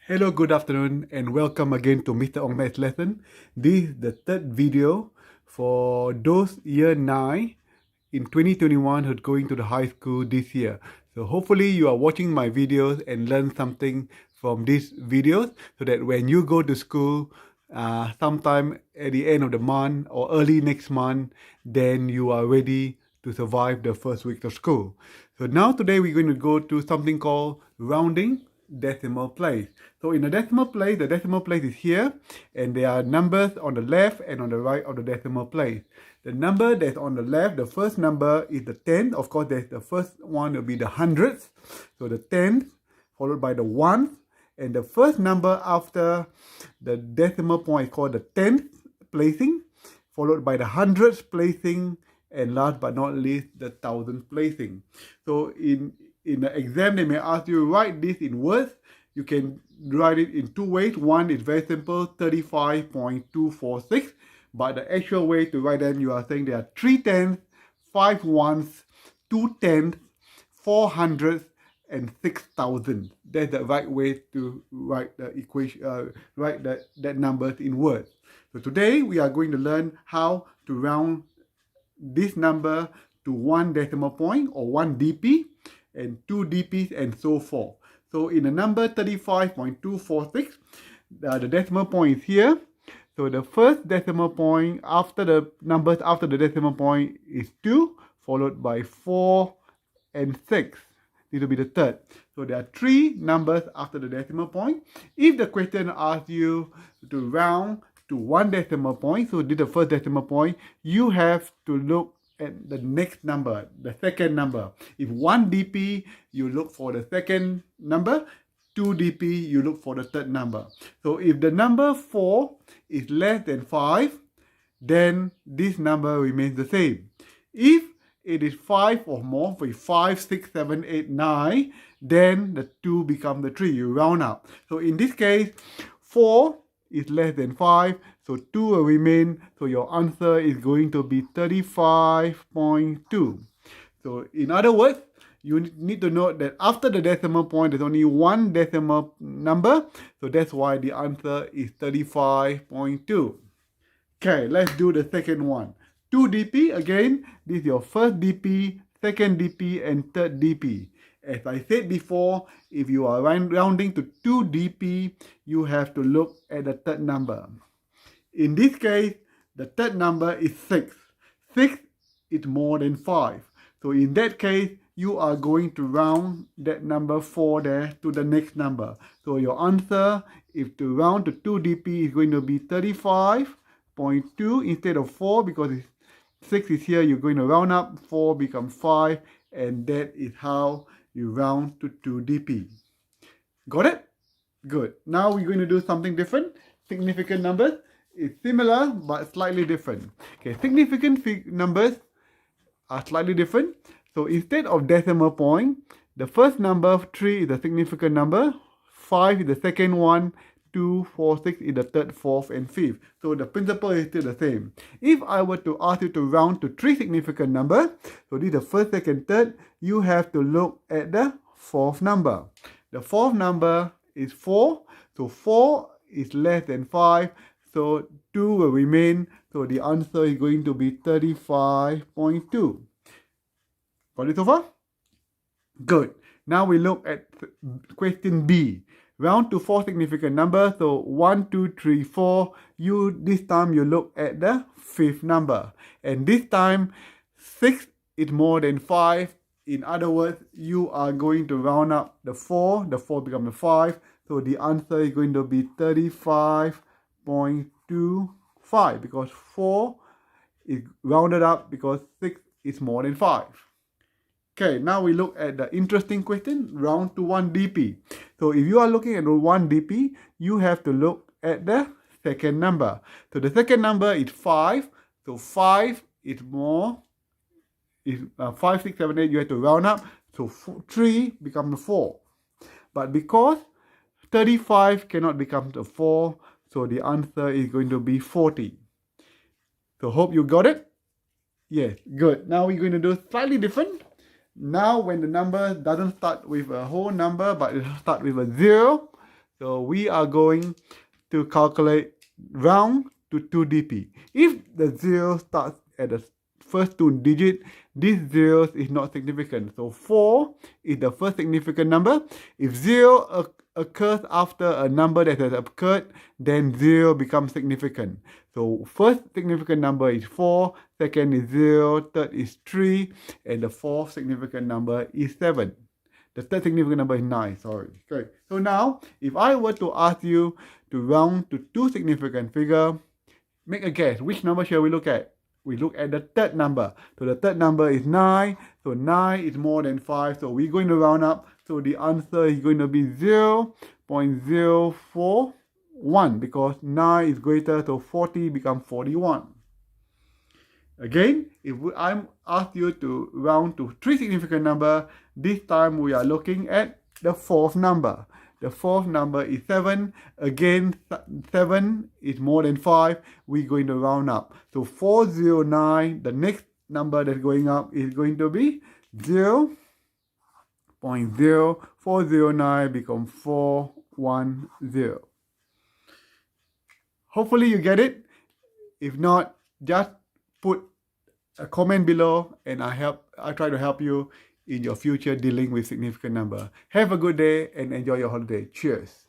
Hello, good afternoon, and welcome again to Mr. Ong Maths lesson. This is the third video for those year 9 in 2021 who's going to the high school this year. So hopefully you are watching my videos and learn something from these videos so that when you go to school sometime at the end of the month or early next month, then you are ready to survive the first week of school. So now today we're going to go to something called rounding decimal place. So in the decimal place is here, and there are numbers on the left and on the right of the decimal place. The number that's on the left, the first number is the 10th. Of course, the first one will be the hundredths. So the 10th, followed by the 1th, and the first number after the decimal point is called the 10th placing, followed by the hundredth placing, and last but not least, the thousandth placing. So in the exam, they may ask you write this in words. You can write it in two ways. One is very simple, 35.246. But the actual way to write them, you are saying there are 3 tenths, 5 ones, 2 tenths, 4 hundredths, and 6 thousandths. That's the right way to write the equation, write that numbers in words. So today we are going to learn how to round this number to 1 decimal point or 1 dp and 2 dps and so forth. So in the number 35.246, the decimal point is here. So the first decimal point after the numbers after the decimal point is 2, followed by 4 and 6. This will be the third. So there are 3 numbers after the decimal point. If the question asks you to round to 1 decimal point, so this is the first decimal point, you have to look at the next number, the second number. If 1 dp, you look for the second number. 2 dp, you look for the third number. So if the number 4 is less than 5, then this number remains the same. If it is 5 or more, for 5, 6, 7, 8, 9, then the 2 becomes the 3. You round up. So in this case, 4 is less than 5, so 2 will remain. So your answer is going to be 35.2. So in other words, you need to note that after the decimal point, there's only 1 decimal number. So that's why the answer is 35.2. Okay, let's do the second one. 2 dp, again, this is your first dp, second dp, and third dp. As I said before, if you are rounding to 2 dp, you have to look at the third number. In this case, the third number is 6. 6 is more than 5. So in that case, you are going to round that number 4 there to the next number. So your answer, if to round to 2 dp, is going to be 35.2 instead of 4, because 6 is here, you're going to round up, 4 becomes 5, and that is how you round to 2 dp. Got it? Good. Now we're going to do something different. Significant numbers is similar but slightly different. Okay, significant numbers are slightly different. So instead of decimal point, the first number 3 is the significant number, 5 is the second one, 2, 4, 6 is the third, fourth, and fifth. So the principle is still the same. If I were to ask you to round to 3 significant numbers, so this is the first, second, third, you have to look at the fourth number. The fourth number is 4. So 4 is less than 5. So 2 will remain. So the answer is going to be 35.2. Got it so far? Good. Now we look at question B. Round to 4 significant numbers. So 1, 2, 3, 4. This time you look at the fifth number. And this time 6 is more than 5. In other words, you are going to round up the 4. The 4 becomes the 5. So the answer is going to be 35.25, because 4 is rounded up because 6 is more than 5. Okay, now we look at the interesting question, round to 1 dp. So if you are looking at 1 dp, you have to look at the second number. So the second number is 5. So 5 is more, 5, 6, 7, 8, you have to round up. So 3 becomes 4. But because 35 cannot become a 4, so the answer is going to be 40. So hope you got it. Yes, good. Now we're going to do slightly different. Now when the number doesn't start with a whole number, but it starts with a 0, So we are going to calculate round to 2 dp. If the 0 starts at the first 2 digits, this 0 is not significant. So 4 is the first significant number. If 0 occurs after a number that has occurred, then 0 becomes significant. So first significant number is 4, second is 0, third is 3, and the fourth significant number is 7. The third significant number is 9, sorry. Okay. So now, if I were to ask you to round to 2 significant figures, make a guess. Which number shall we look at? We look at the third number. So the third number is 9. So 9 is more than 5. So we're going to round up. So the answer is going to be 0.041 because 9 is greater. So 40 becomes 41. Again, if I'm asked you to round to 3 significant numbers, this time we are looking at the fourth number. The fourth number is 7. Again, 7 is more than 5. We're going to round up. So 409, the next number that's going up is going to be 0.0409 become 410. Hopefully you get it. If not, just put a comment below and I try to help you in your future dealing with significant number. Have a good day and enjoy your holiday. Cheers.